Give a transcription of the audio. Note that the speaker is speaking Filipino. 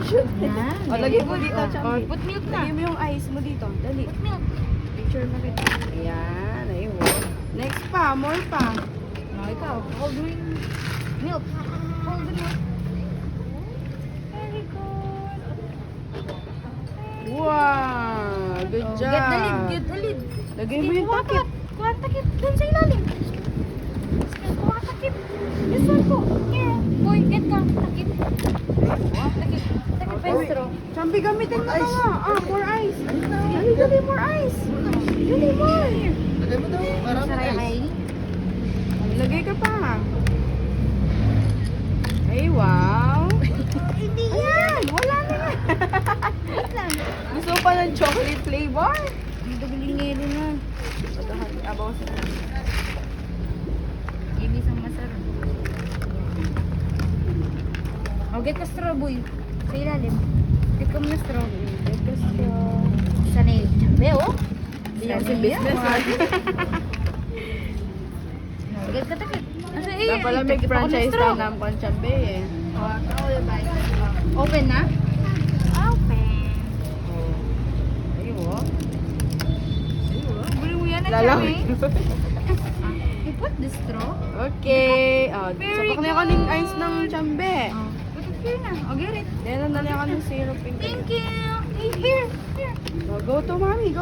shoot. Yan. O, lagay mo dito, Oh, Chambi. put milk na. Lagay mo yung ice mo dito. Dali. Put milk. Picture na kita. Ayan, ayun. Next pa, more pa. Oh, ikaw. Hold mo yung milk. Hold the milk. Very good. Wow, good Oh, job. get the lid. Get the lid. Lagay mo yung Kuha takip. ka. Kuha ang takip. Doon sa ilalim. Sige, kuha ang takip. This one po. Here. Boy, get ka. Takip. Takip. Takip pa yung straw. Chambi, gamitin mo nga. More ice. Dali, dali, more ice. Dali, more. Lagay mo daw. Marami Saray ice. ay. Lagay ka pa. Ay, wow. Hindi Ayan, wala na nga. Wait lang. Gusto mo pa ng chocolate flavor? Ang dagaling ngayon na. Abaw sa Ibig ang masarap. Oh, get ka straw, boy. Sa ilalim. Get ka muna straw. Sa nail. Chambe, oh. Yan si Sa business. nail. Get ka takip. Asa, eh, Dapat pala may takip ako ng franchise straw. na ng Conchambe eh. Open na? Open. Ayun oh. Buli mo yan na Lalang. You put the straw. Okay. Very Sapak na ako ng good. ice ng chambe. Oh, put it here na. Oh, get it. Then, nandali ako ng syrup. Thank you. Here, here. Go to mommy, go